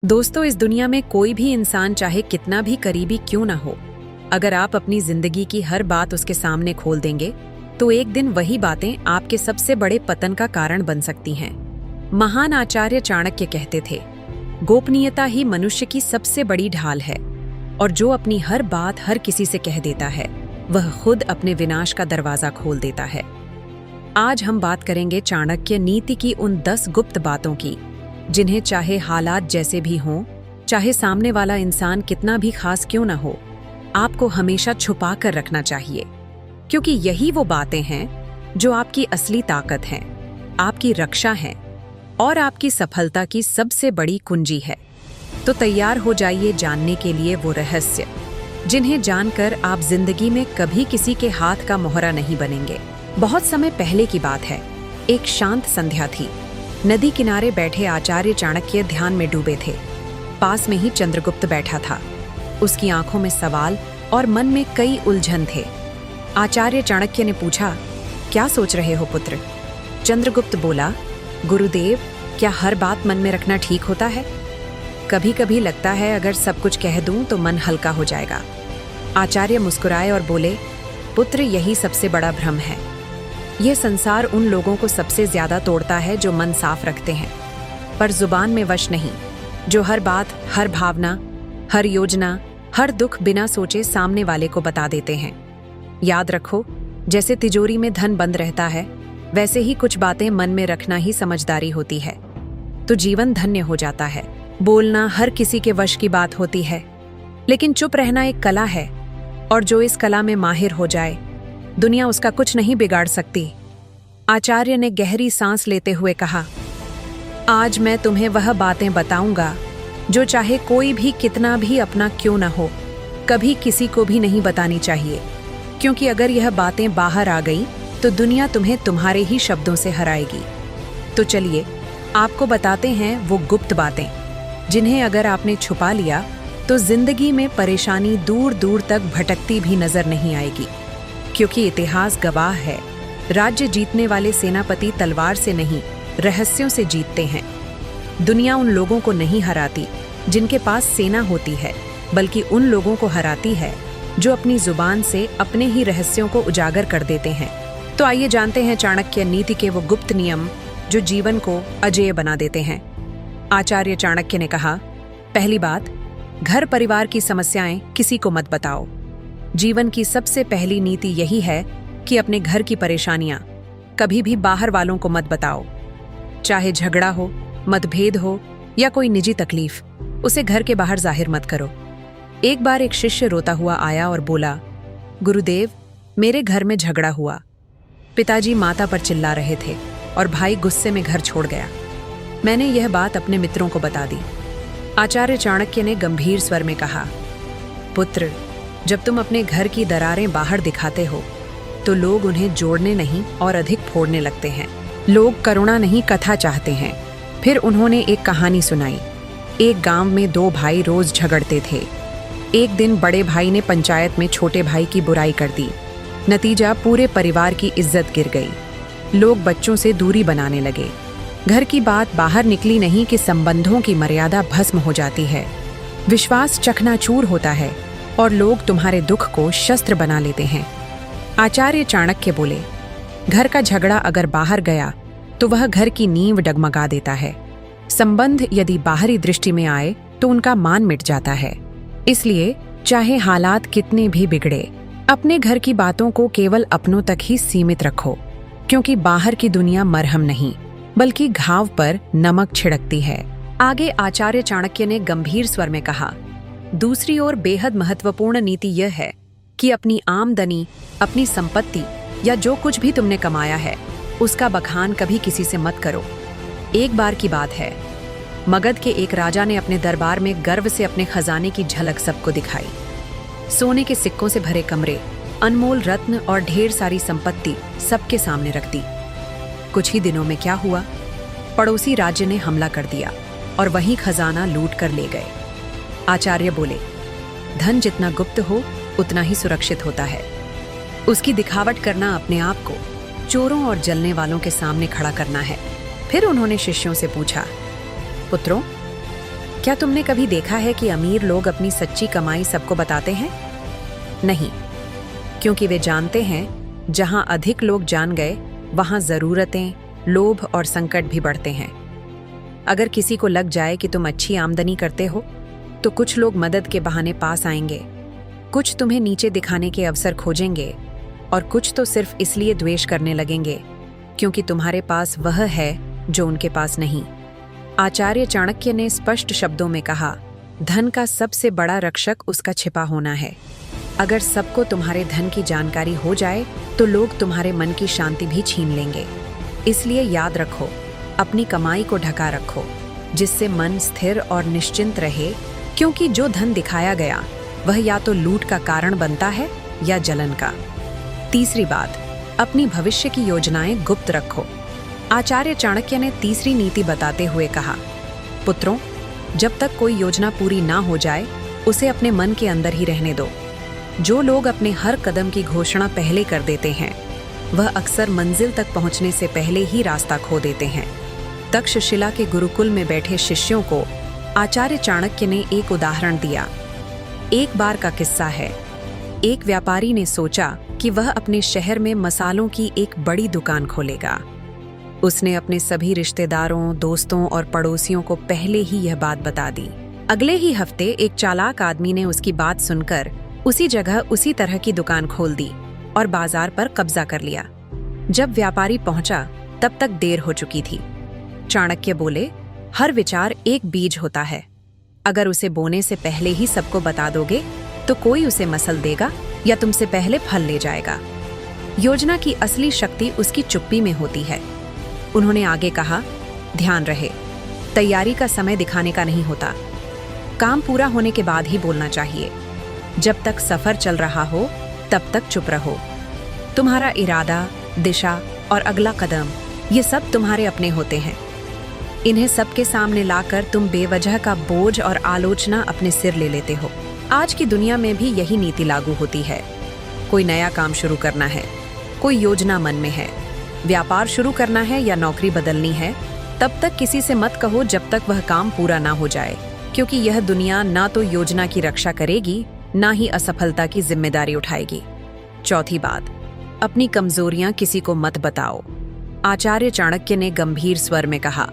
दोस्तों, इस दुनिया में कोई भी इंसान चाहे कितना भी करीबी क्यों ना हो, अगर आप अपनी जिंदगी की हर बात उसके सामने खोल देंगे तो एक दिन वही बातें आपके सबसे बड़े पतन का कारण बन सकती हैं। महान आचार्य चाणक्य कहते थे, गोपनीयता ही मनुष्य की सबसे बड़ी ढाल है और जो अपनी हर बात हर किसी से कह देता है वह खुद अपने विनाश का दरवाजा खोल देता है। आज हम बात करेंगे चाणक्य नीति की उन 10 गुप्त बातों की जिन्हें चाहे हालात जैसे भी हों, चाहे सामने वाला इंसान कितना भी खास क्यों ना हो, आपको हमेशा छुपा कर रखना चाहिए, क्योंकि यही वो बातें हैं जो आपकी असली ताकत हैं, आपकी रक्षा हैं और आपकी सफलता की सबसे बड़ी कुंजी है। तो तैयार हो जाइए जानने के लिए वो रहस्य जिन्हें जानकर आप जिंदगी में कभी किसी के हाथ का मोहरा नहीं बनेंगे। बहुत समय पहले की बात है, एक शांत संध्या थी। नदी किनारे बैठे आचार्य चाणक्य ध्यान में डूबे थे। पास में ही चंद्रगुप्त बैठा था। उसकी आंखों में सवाल और मन में कई उलझन थे। आचार्य चाणक्य ने पूछा, क्या सोच रहे हो पुत्र? चंद्रगुप्त बोला, गुरुदेव, क्या हर बात मन में रखना ठीक होता है? कभी कभी लगता है अगर सब कुछ कह दूं तो मन हल्का हो जाएगा। आचार्य मुस्कुराए और बोले, पुत्र, यही सबसे बड़ा भ्रम है। यह संसार उन लोगों को सबसे ज्यादा तोड़ता है जो मन साफ रखते हैं, पर जुबान में वश नहीं, जो हर बात, हर भावना, हर योजना, हर दुख बिना सोचे सामने वाले को बता देते हैं। याद रखो, जैसे तिजोरी में धन बंद रहता है, वैसे ही कुछ बातें मन में रखना ही समझदारी होती है, तो जीवन धन्य हो जाता है। बोलना हर किसी के वश की बात होती है, लेकिन चुप रहना एक कला है, और जो इस कला में माहिर हो जाए, दुनिया उसका कुछ नहीं बिगाड़ सकती। आचार्य ने गहरी सांस लेते हुए कहा, आज मैं तुम्हें वह बातें बताऊंगा जो चाहे कोई भी कितना भी अपना क्यों ना हो, कभी किसी को भी नहीं बतानी चाहिए, क्योंकि अगर यह बातें बाहर आ गई तो दुनिया तुम्हें तुम्हारे ही शब्दों से हराएगी। तो चलिए आपको बताते हैं वो गुप्त बातें जिन्हें अगर आपने छुपा लिया तो जिंदगी में परेशानी दूर दूर तक भटकती भी नजर नहीं आएगी। क्योंकि इतिहास गवाह है, राज्य जीतने वाले सेनापति तलवार से नहीं, रहस्यों से जीतते हैं। दुनिया उन लोगों को नहीं हराती जिनके पास सेना होती है, बल्कि उन लोगों को हराती है जो अपनी जुबान से अपने ही रहस्यों को उजागर कर देते हैं। तो आइए जानते हैं चाणक्य नीति के वो गुप्त नियम जो जीवन को अजेय बना देते हैं। आचार्य चाणक्य ने कहा, पहली बात, घर परिवार की समस्याएं किसी को मत बताओ। जीवन की सबसे पहली नीति यही है कि अपने घर की परेशानियां कभी भी बाहर वालों को मत बताओ। चाहे झगड़ा हो, मतभेद हो या कोई निजी तकलीफ, उसे घर के बाहर जाहिर मत करो। एक बार एक शिष्य रोता हुआ आया और बोला, गुरुदेव, मेरे घर में झगड़ा हुआ। पिताजी माता पर चिल्ला रहे थे और भाई गुस्से में घर छोड़ गया। मैंने यह बात अपने मित्रों को बता दी। आचार्य चाणक्य ने गंभीर स्वर में कहा, पुत्र, जब तुम अपने घर की दरारें बाहर दिखाते हो तो लोग उन्हें जोड़ने नहीं और अधिक फोड़ने लगते हैं। लोग करुणा नहीं, कथा चाहते हैं। फिर उन्होंने एक कहानी सुनाई। एक गांव में 2 भाई रोज झगड़ते थे। एक दिन बड़े भाई ने पंचायत में छोटे भाई की बुराई कर दी। नतीजा, पूरे परिवार की इज्जत गिर गई। लोग बच्चों से दूरी बनाने लगे। घर की बात बाहर निकली नहीं कि संबंधों की मर्यादा भस्म हो जाती है, विश्वास चकनाचूर होता है और लोग तुम्हारे दुख को शस्त्र बना लेते हैं। आचार्य चाणक्य बोले, घर का झगड़ा अगर बाहर गया तो वह घर की नींव डगमगा देता है। संबंध यदि बाहरी दृष्टि में आए तो उनका मान मिट जाता है। इसलिए चाहे हालात कितने भी बिगड़े, अपने घर की बातों को केवल अपनों तक ही सीमित रखो, क्योंकि बाहर की दुनिया मरहम नहीं बल्कि घाव पर नमक छिड़कती है। आगे आचार्य चाणक्य ने गंभीर स्वर में कहा, दूसरी ओर बेहद महत्वपूर्ण नीति यह है कि अपनी आमदनी, अपनी संपत्ति या जो कुछ भी तुमने कमाया है उसका बखान कभी किसी से मत करो। एक बार की बात है, मगध के एक राजा ने अपने दरबार में गर्व से अपने खजाने की झलक सबको दिखाई। सोने के सिक्कों से भरे कमरे, अनमोल रत्न और ढेर सारी संपत्ति सबके सामने रख दी। कुछ ही दिनों में क्या हुआ, पड़ोसी राज्य ने हमला कर दिया और वही खजाना लूट कर ले गए। आचार्य बोले, धन जितना गुप्त हो उतना ही सुरक्षित होता है। उसकी दिखावट करना अपने आप को चोरों और जलने वालों के सामने खड़ा करना है। फिर उन्होंने शिष्यों से पूछा, पुत्रों, क्या तुमने कभी देखा है कि अमीर लोग अपनी सच्ची कमाई सबको बताते हैं? नहीं, क्योंकि वे जानते हैं जहां अधिक लोग जान गए वहां जरूरतें, लोभ और संकट भी बढ़ते हैं। अगर किसी को लग जाए कि तुम अच्छी आमदनी करते हो तो कुछ लोग मदद के बहाने पास आएंगे, कुछ तुम्हें नीचे दिखाने के अवसर खोजेंगे और कुछ तो सिर्फ इसलिए द्वेष करने लगेंगे क्योंकि तुम्हारे पास वह है जो उनके पास नहीं। आचार्य चाणक्य ने स्पष्ट शब्दों में कहा, धन का सबसे बड़ा रक्षक उसका छिपा होना है। अगर सबको तुम्हारे धन की जानकारी हो जाए तो लोग तुम्हारे मन की शांति भी छीन लेंगे। इसलिए याद रखो, अपनी कमाई को ढका रखो जिससे मन स्थिर और निश्चिंत रहे, क्योंकि जो धन दिखाया गया वह या तो लूट का कारण बनता है या जलन का। तीसरी बात, अपनी भविष्य की योजनाएं गुप्त रखो। आचार्य चाणक्य ने तीसरी नीति बताते हुए कहा, पुत्रों, जब तक कोई योजना पूरी ना हो जाए उसे अपने मन के अंदर ही रहने दो। जो लोग अपने हर कदम की घोषणा पहले कर देते हैं वह अक्सर मंजिल तक पहुंचने से पहले ही रास्ता खो देते हैं। तक्षशिला के गुरुकुल में बैठे शिष्यों को आचार्य चाणक्य ने एक उदाहरण दिया। एक बार का किस्सा है। एक व्यापारी ने सोचा कि वह अपने शहर में मसालों की एक बड़ी दुकान खोलेगा। उसने अपने सभी रिश्तेदारों, दोस्तों और पड़ोसियों को पहले ही यह बात बता दी। अगले ही हफ्ते एक चालाक आदमी ने उसकी बात सुनकर उसी जगह उसी तरह की दुकान खोल दी और बाजार पर कब्जा कर लिया। जब व्यापारी पहुंचा तब तक देर हो चुकी थी। चाणक्य बोले, हर विचार एक बीज होता है। अगर उसे बोने से पहले ही सबको बता दोगे तो कोई उसे मसल देगा या तुमसे पहले फल ले जाएगा। योजना की असली शक्ति उसकी चुप्पी में होती है। उन्होंने आगे कहा, ध्यान रहे, तैयारी का समय दिखाने का नहीं होता। काम पूरा होने के बाद ही बोलना चाहिए। जब तक सफर चल रहा हो तब तक चुप रहो। तुम्हारा इरादा, दिशा और अगला कदम ये सब तुम्हारे अपने होते हैं। इन्हें सबके सामने लाकर तुम बेवजह का बोझ और आलोचना अपने सिर ले लेते हो। आज की दुनिया में भी यही नीति लागू होती है। कोई नया काम शुरू करना है, कोई योजना मन में है, व्यापार शुरू करना है या नौकरी बदलनी है, तब तक किसी से मत कहो जब तक वह काम पूरा ना हो जाए, क्योंकि यह दुनिया ना तो योजना की रक्षा करेगी ना ही असफलता की जिम्मेदारी उठाएगी। चौथी बात, अपनी कमजोरियां किसी को मत बताओ। आचार्य चाणक्य ने गंभीर स्वर में कहा,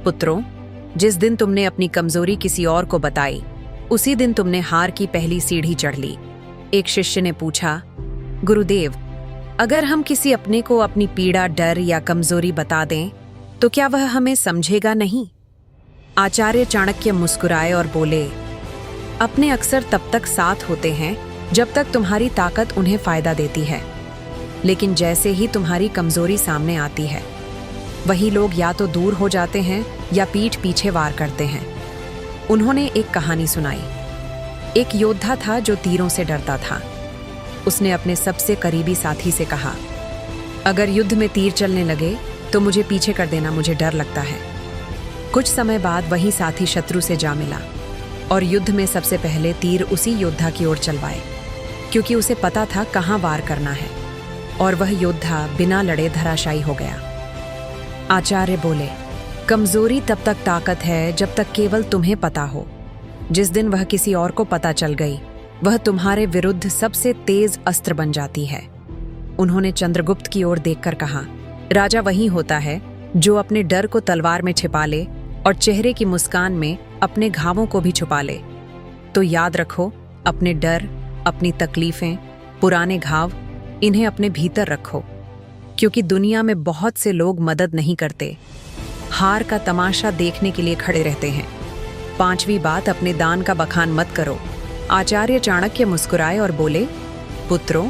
पुत्रों, जिस दिन तुमने अपनी कमजोरी किसी और को बताई उसी दिन तुमने हार की पहली सीढ़ी चढ़ ली। एक शिष्य ने पूछा, गुरुदेव, अगर हम किसी अपने को अपनी पीड़ा, डर या कमजोरी बता दें तो क्या वह हमें समझेगा नहीं? आचार्य चाणक्य मुस्कुराए और बोले, अपने अक्सर तब तक साथ होते हैं जब तक तुम्हारी ताकत उन्हें फायदा देती है, लेकिन जैसे ही तुम्हारी कमजोरी सामने आती है वही लोग या तो दूर हो जाते हैं या पीठ पीछे वार करते हैं। उन्होंने एक कहानी सुनाई। एक योद्धा था जो तीरों से डरता था। उसने अपने सबसे करीबी साथी से कहा, अगर युद्ध में तीर चलने लगे तो मुझे पीछे कर देना, मुझे डर लगता है। कुछ समय बाद वही साथी शत्रु से जा मिला और युद्ध में सबसे पहले तीर उसी योद्धा की ओर चलवाए, क्योंकि उसे पता था कहाँ वार करना है, और वह योद्धा बिना लड़े धराशायी हो गया। आचार्य बोले, कमजोरी तब तक ताकत है जब तक केवल तुम्हें पता हो। जिस दिन वह किसी और को पता चल गई वह तुम्हारे विरुद्ध सबसे तेज अस्त्र बन जाती है। उन्होंने चंद्रगुप्त की ओर देखकर कहा, राजा वही होता है जो अपने डर को तलवार में छिपा ले और चेहरे की मुस्कान में अपने घावों को भी छुपा ले। तो याद रखो, अपने डर, अपनी तकलीफें, पुराने घाव, इन्हें अपने भीतर रखो, क्योंकि दुनिया में बहुत से लोग मदद नहीं करते, हार का तमाशा देखने के लिए खड़े रहते हैं। पांचवी बात, अपने दान का बखान मत करो। आचार्य चाणक्य मुस्कुराए और बोले, पुत्रों,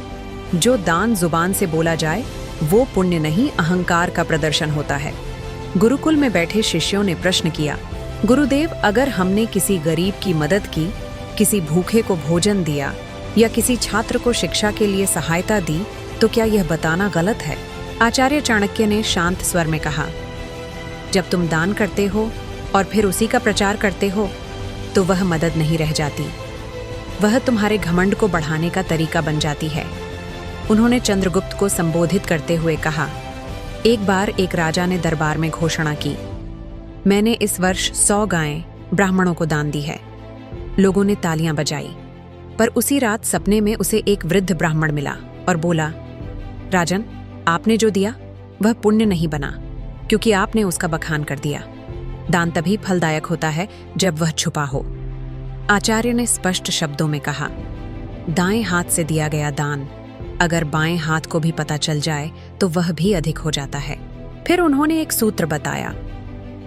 जो दान जुबान से बोला जाए वो पुण्य नहीं, अहंकार का प्रदर्शन होता है। गुरुकुल में बैठे शिष्यों ने प्रश्न किया, गुरुदेव, अगर हमने किसी गरीब की मदद की, किसी भूखे को भोजन दिया या किसी छात्र को शिक्षा के लिए सहायता दी तो क्या यह बताना गलत है? आचार्य चाणक्य ने शांत स्वर में कहा, जब तुम दान करते हो और फिर उसी का प्रचार करते हो तो वह मदद नहीं रह जाती, वह तुम्हारे घमंड को बढ़ाने का तरीका बन जाती है। उन्होंने चंद्रगुप्त को संबोधित करते हुए कहा, एक बार एक राजा ने दरबार में घोषणा की, मैंने इस वर्ष 100 गायें, ब्राह्मणों को दान दी है। लोगों ने तालियां बजाई, पर उसी रात सपने में उसे एक वृद्ध ब्राह्मण मिला और बोला, राजन, आपने जो दिया वह पुण्य नहीं बना, क्योंकि आपने उसका बखान कर दिया। दान तभी फलदायक होता है जब वह छुपा हो। आचार्य ने स्पष्ट शब्दों में कहा, दाएं हाथ से दिया गया दान अगर बाएं हाथ को भी पता चल जाए तो वह भी अधिक हो जाता है। फिर उन्होंने एक सूत्र बताया,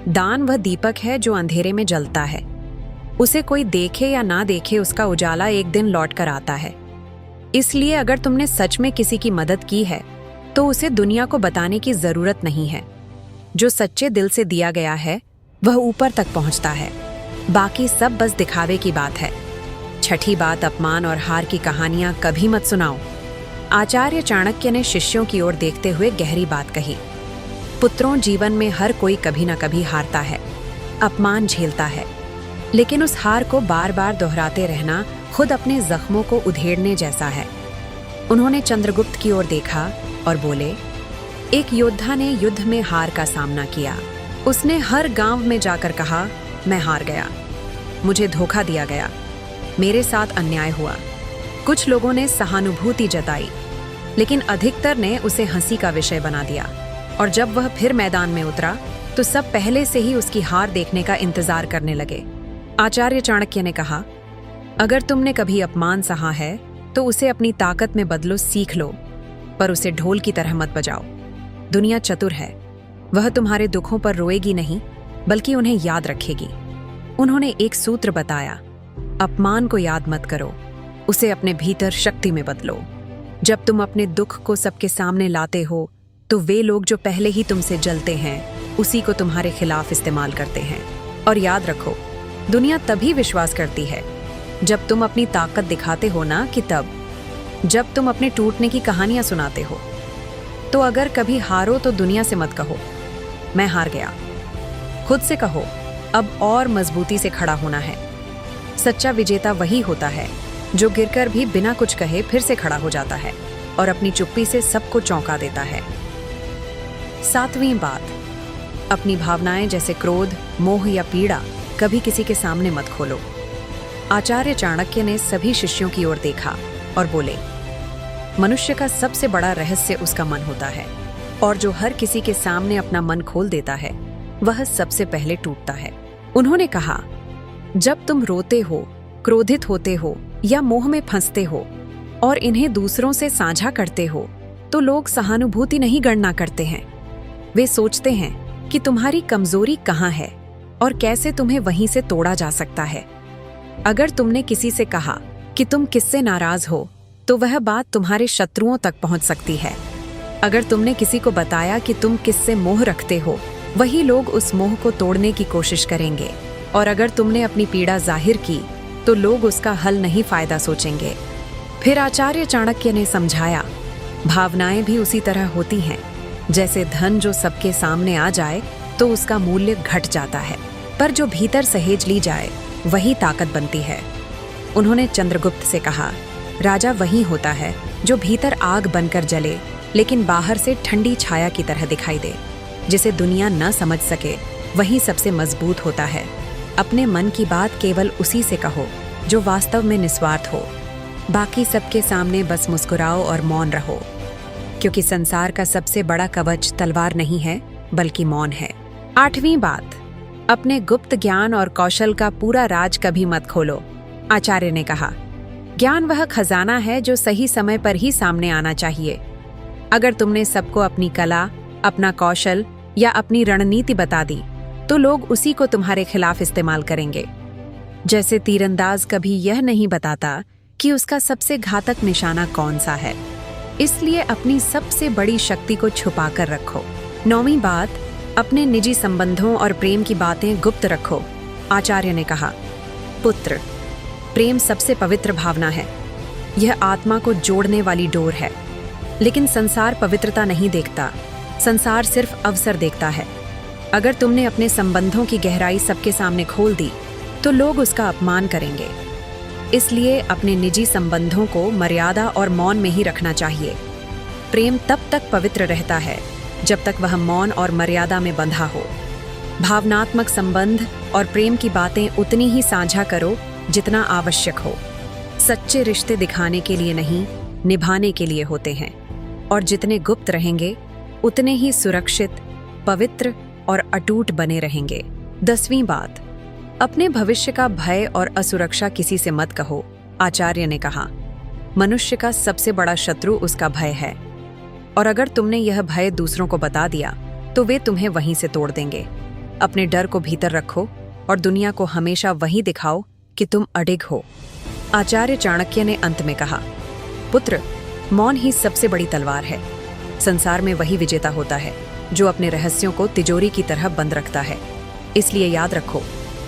दान वह दीपक है जो अंधेरे में जलता है। उसे कोई देखे या ना देखे, उसका उजाला एक दिन लौट कर आता है। इसलिए अगर तुमने सच में किसी की मदद की है तो उसे दुनिया को बताने की जरूरत नहीं है। जो सच्चे दिल से दिया गया है वह ऊपर तक पहुंचता है, बाकी सब बस दिखावे की बात है। छठी बात, अपमान और हार की कहानियां कभी मत सुनाओ। आचार्य चाणक्य ने शिष्यों की ओर देखते हुए गहरी बात कही, पुत्रों, जीवन में हर कोई कभी ना कभी हारता है, अपमान झेलता है, लेकिन उस हार को बार बार दोहराते रहना खुद अपने जख्मों को उधेड़ने जैसा है। उन्होंने चंद्रगुप्त की ओर देखा और बोले, एक योद्धा ने युद्ध में हार का सामना किया। उसने हर गांव में जाकर कहा, मैं हार गया, मुझे धोखा दिया गया, मेरे साथ अन्याय हुआ। कुछ लोगों ने सहानुभूति जताई, लेकिन अधिकतर ने उसे हंसी का विषय बना दिया। और जब वह फिर मैदान में उतरा तो सब पहले से ही उसकी हार देखने का इंतजार करने लगे। आचार्य चाणक्य ने कहा, अगर तुमने कभी अपमान सहा है तो उसे अपनी ताकत में बदलो, सीख लो, पर उसे ढोल की तरह मत बजाओ। दुनिया चतुर है, वह तुम्हारे दुखों पर रोएगी नहीं बल्कि उन्हें याद रखेगी। उन्होंने एक सूत्र बताया, अपमान को याद मत करो, उसे अपने भीतर शक्ति में बदलो। जब तुम अपने दुख को सबके सामने लाते हो तो वे लोग जो पहले ही तुमसे जलते हैं उसी को तुम्हारे खिलाफ इस्तेमाल करते हैं। और याद रखो, दुनिया तभी विश्वास करती है जब तुम अपनी ताकत दिखाते हो ना कि तब, जब तुम अपने टूटने की कहानियां सुनाते हो। तो अगर कभी हारो तो दुनिया से मत कहो, मैं हार गया। खुद से कहो, अब और मजबूती से खड़ा होना है। सच्चा विजेता वही होता है जो गिरकर भी बिना कुछ कहे फिर से खड़ा हो जाता है और अपनी चुप्पी से सबको चौंका देता है। 7वीं बात, अपनी भावनाएं जैसे क्रोध, मोह या पीड़ा कभी किसी के सामने मत खोलो। आचार्य चाणक्य ने सभी शिष्यों की ओर देखा और बोले, मनुष्य का सबसे बड़ा रहस्य उसका मन होता है, और जो हर किसी के सामने अपना मन खोल देता है वह सबसे पहले टूटता है। उन्होंने कहा, जब तुम रोते हो, क्रोधित होते हो या मोह में फंसते हो और इन्हें दूसरों से साझा करते हो तो लोग सहानुभूति नहीं गणना करते हैं। वे सोचते हैं कि तुम्हारी कमजोरी कहाँ है और कैसे तुम्हें वहीं से तोड़ा जा सकता है। अगर तुमने किसी से कहा कि तुम किससे नाराज हो तो वह बात तुम्हारे शत्रुओं तक पहुंच सकती है। अगर तुमने किसी को बताया कि तुम किससे मोह रखते हो, वही लोग उस मोह को तोड़ने की कोशिश करेंगे। और अगर तुमने अपनी पीड़ा जाहिर की तो लोग उसका हल नहीं फायदा सोचेंगे। फिर आचार्य चाणक्य ने समझाया, भावनाएं भी उसी तरह होती हैं। जैसे धन जो सबके सामने आ जाए तो उसका मूल्य घट जाता है, पर जो भीतर सहेज ली जाए वही ताकत बनती है। उन्होंने चंद्रगुप्त से कहा, राजा वही होता है जो भीतर आग बनकर जले लेकिन बाहर से ठंडी छाया की तरह दिखाई दे। जिसे दुनिया न समझ सके वही सबसे मजबूत होता है। अपने मन की बात केवल उसी से कहो जो वास्तव में निस्वार्थ हो। बाकी सबके सामने बस मुस्कुराओ और मौन रहो, क्योंकि संसार का सबसे बड़ा कवच तलवार नहीं है बल्कि मौन है। 8वीं बात, अपने गुप्त ज्ञान और कौशल का पूरा राज कभी मत खोलो। आचार्य ने कहा, ज्ञान वह खजाना है जो सही समय पर ही सामने आना चाहिए। अगर तुमने सबको अपनी कला, अपना कौशल या अपनी रणनीति बता दी तो लोग उसी को तुम्हारे खिलाफ इस्तेमाल करेंगे। जैसे तीरंदाज कभी यह नहीं बताता कि उसका सबसे घातक निशाना कौन सा है। इसलिए अपनी सबसे बड़ी शक्ति को छुपा कर रखो। 9वीं बात, अपने निजी संबंधों और प्रेम की बातें गुप्त रखो। आचार्य ने कहा, पुत्र, प्रेम सबसे पवित्र भावना है। यह आत्मा को जोड़ने वाली डोर है। लेकिन संसार पवित्रता नहीं देखता, संसार सिर्फ अवसर देखता है। अगर तुमने अपने संबंधों की गहराई सबके सामने खोल दी तो लोग उसका अपमान करेंगे। इसलिए अपने निजी संबंधों को मर्यादा और मौन में ही रखना चाहिए। प्रेम तब तक पवित्र रहता है जब तक वह मौन और मर्यादा में बंधा हो। भावनात्मक संबंध और प्रेम की बातें उतनी ही साझा करो जितना आवश्यक हो। सच्चे रिश्ते दिखाने के लिए नहीं, निभाने के लिए होते हैं, और जितने गुप्त रहेंगे उतने ही सुरक्षित, पवित्र और अटूट बने रहेंगे। 10वीं बात, अपने भविष्य का भय और असुरक्षा किसी से मत कहो। आचार्य ने कहा, मनुष्य का सबसे बड़ा शत्रु उसका भय है, और अगर तुमने यह भय दूसरों को बता दिया तो वे तुम्हें वहीं से तोड़ देंगे। अपने डर को भीतर रखो और दुनिया को हमेशा वही दिखाओ कि तुम अडिग हो। आचार्य चाणक्य ने अंत में कहा, पुत्र, मौन ही सबसे बड़ी तलवार है। संसार में वही विजेता होता है जो अपने रहस्यों को तिजोरी की तरह बंद रखता है। इसलिए याद रखो,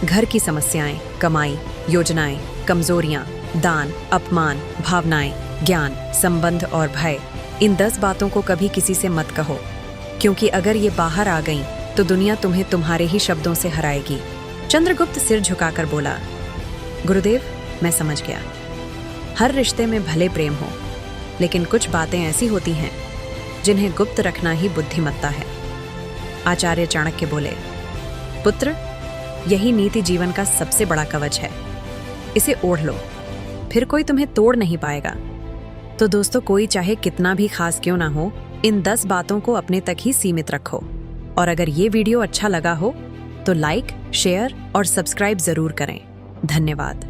घर की समस्याएं, कमाई, योजनाएं, कमजोरियां, दान, अपमान, भावनाएं, ज्ञान, संबंध और भय, इन 10 बातों को कभी किसी से मत कहो, क्योंकि अगर ये बाहर आ गईं तो दुनिया तुम्हें तुम्हारे ही शब्दों से हराएगी। चंद्रगुप्त सिर झुकाकर बोला, गुरुदेव, मैं समझ गया। हर रिश्ते में भले प्रेम हो, लेकिन कुछ बातें ऐसी होती हैं जिन्हें गुप्त रखना ही बुद्धिमत्ता है। आचार्य चाणक्य बोले, पुत्र, यही नीति जीवन का सबसे बड़ा कवच है। इसे ओढ़ लो, फिर कोई तुम्हें तोड़ नहीं पाएगा। तो दोस्तों, कोई चाहे कितना भी खास क्यों ना हो, इन 10 बातों को अपने तक ही सीमित रखो। और अगर ये वीडियो अच्छा लगा हो तो लाइक, शेयर और सब्सक्राइब जरूर करें। धन्यवाद।